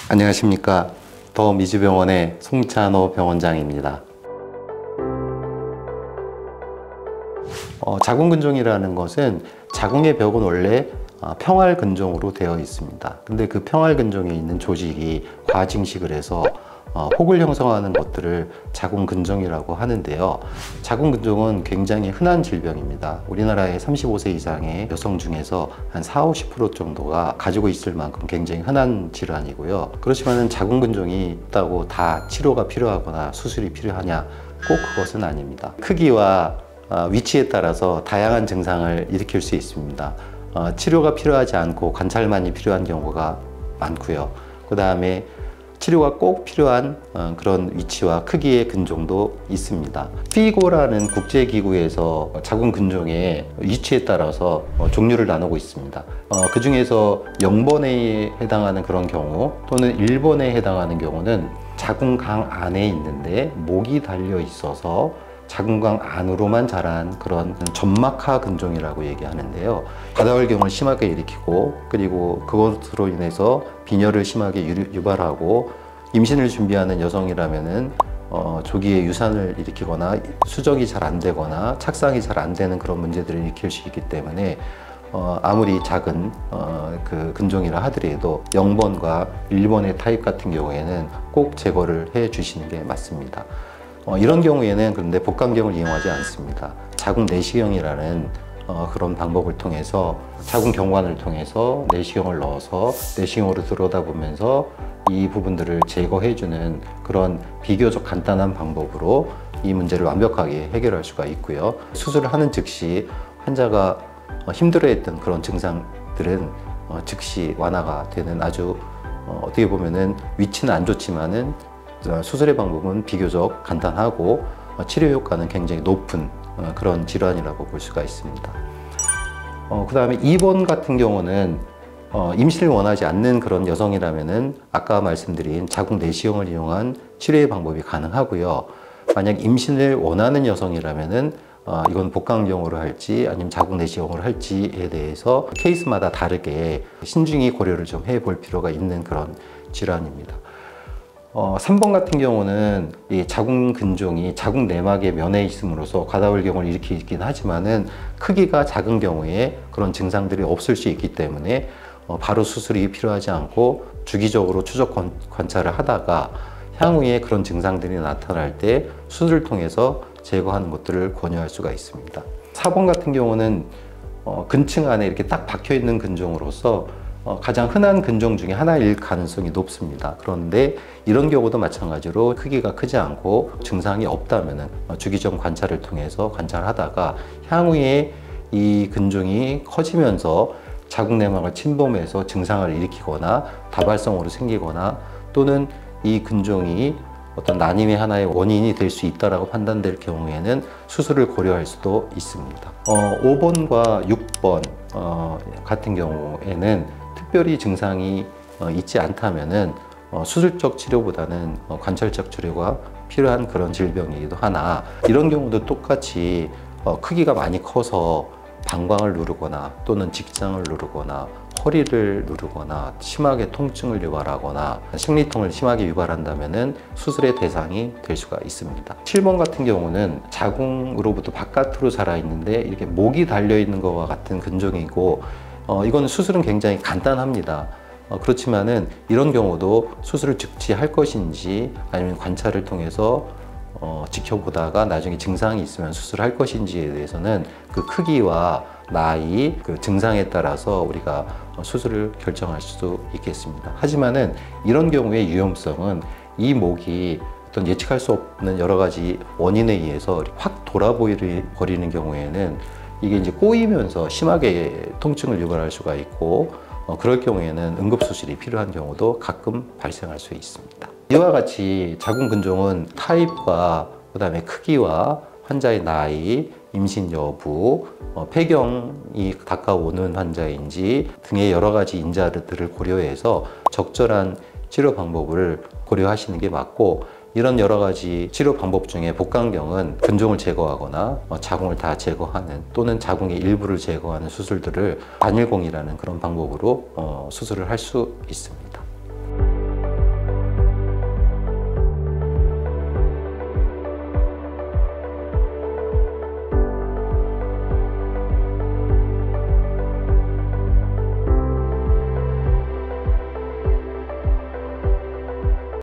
안녕하십니까. 더 미주병원의 송찬호 병원장입니다. 자궁근종이라는 것은 자궁의 벽은 원래 평활근종으로 되어 있습니다. 근데 그 평활근종에 있는 조직이 과증식을 해서 혹을 형성하는 것들을 자궁근종이라고 하는데요. 자궁근종은 굉장히 흔한 질병입니다. 우리나라의 35세 이상의 여성 중에서 한 40~50% 정도가 가지고 있을 만큼 굉장히 흔한 질환이고요. 그렇지만 자궁근종이 있다고 다 치료가 필요하거나 수술이 필요하냐? 꼭 그것은 아닙니다. 크기와 위치에 따라서 다양한 증상을 일으킬 수 있습니다. 치료가 필요하지 않고 관찰만이 필요한 경우가 많고요. 그 다음에 치료가 꼭 필요한 그런 위치와 크기의 근종도 있습니다. 피고라는 국제기구에서 자궁근종의 위치에 따라서 종류를 나누고 있습니다. 그 중에서 0번에 해당하는 그런 경우 또는 1번에 해당하는 경우는 자궁강 안에 있는데 목이 달려 있어서 자궁강 안으로만 자란 그런 점막하 근종이라고 얘기하는데요. 가다월경을 심하게 일으키고 그리고 그것으로 인해서 빈혈을 심하게 유발하고 임신을 준비하는 여성이라면은 조기에 유산을 일으키거나 수정이 잘 안 되거나 착상이 잘 안 되는 그런 문제들을 일으킬 수 있기 때문에 아무리 작은 그 근종이라 하더라도 0번과 1번의 타입 같은 경우에는 꼭 제거를 해 주시는 게 맞습니다. 이런 경우에는 그런데 복강경을 이용하지 않습니다. 자궁 내시경이라는 그런 방법을 통해서 자궁경관을 통해서 내시경을 넣어서 내시경으로 들여다보면서 이 부분들을 제거해주는 그런 비교적 간단한 방법으로 이 문제를 완벽하게 해결할 수가 있고요. 수술을 하는 즉시 환자가 힘들어했던 그런 증상들은 즉시 완화가 되는 아주 어떻게 보면은 위치는 안 좋지만은 수술의 방법은 비교적 간단하고 치료 효과는 굉장히 높은 그런 질환이라고 볼 수가 있습니다. 그 다음에 2번 같은 경우는 임신을 원하지 않는 그런 여성이라면은 아까 말씀드린 자궁 내시경을 이용한 치료의 방법이 가능하고요. 만약 임신을 원하는 여성이라면은 이건 복강경으로 할지 아니면 자궁 내시경으로 할지에 대해서 케이스마다 다르게 신중히 고려를 좀 해볼 필요가 있는 그런 질환입니다. 3번 같은 경우는 이 자궁근종이 자궁 내막의 면에 있음으로써 과다월경을 일으키긴 하지만은 크기가 작은 경우에 그런 증상들이 없을 수 있기 때문에 바로 수술이 필요하지 않고 주기적으로 추적 관찰을 하다가 향후에 그런 증상들이 나타날 때 수술을 통해서 제거하는 것들을 권유할 수가 있습니다. 4번 같은 경우는 근층 안에 이렇게 딱 박혀 있는 근종으로서 가장 흔한 근종 중에 하나일 가능성이 높습니다. 그런데 이런 경우도 마찬가지로 크기가 크지 않고 증상이 없다면 주기적 관찰을 통해서 관찰하다가 향후에 이 근종이 커지면서 자궁 내막을 침범해서 증상을 일으키거나 다발성으로 생기거나 또는 이 근종이 어떤 난임의 하나의 원인이 될 수 있다고 판단될 경우에는 수술을 고려할 수도 있습니다. 5번과 6번 같은 경우에는 특별히 증상이 있지 않다면은 수술적 치료보다는 관찰적 치료가 필요한 그런 질병이기도 하나 이런 경우도 똑같이 크기가 많이 커서 방광을 누르거나 또는 직장을 누르거나 허리를 누르거나 심하게 통증을 유발하거나 생리통을 심하게 유발한다면은 수술의 대상이 될 수가 있습니다. 7번 같은 경우는 자궁으로부터 바깥으로 자라 있는데 이렇게 목이 달려 있는 것과 같은 근종이고 이건 수술은 굉장히 간단합니다. 그렇지만은 이런 경우도 수술을 즉시 할 것인지 아니면 관찰을 통해서 지켜보다가 나중에 증상이 있으면 수술할 것인지에 대해서는 그 크기와 나이, 그 증상에 따라서 우리가 수술을 결정할 수도 있겠습니다. 하지만은 이런 경우의 위험성은 이 목이 어떤 예측할 수 없는 여러 가지 원인에 의해서 확 돌아버리는 경우에는 이게 이제 꼬이면서 심하게 통증을 유발할 수가 있고 그럴 경우에는 응급수술이 필요한 경우도 가끔 발생할 수 있습니다. 이와 같이 자궁근종은 타입과 그 다음에 크기와 환자의 나이, 임신 여부, 폐경이 가까워오는 환자인지 등의 여러 가지 인자들을 고려해서 적절한 치료 방법을 고려하시는 게 맞고 이런 여러 가지 치료 방법 중에 복강경은 근종을 제거하거나 자궁을 다 제거하는 또는 자궁의 일부를 제거하는 수술들을 단일공이라는 그런 방법으로 수술을 할 수 있습니다.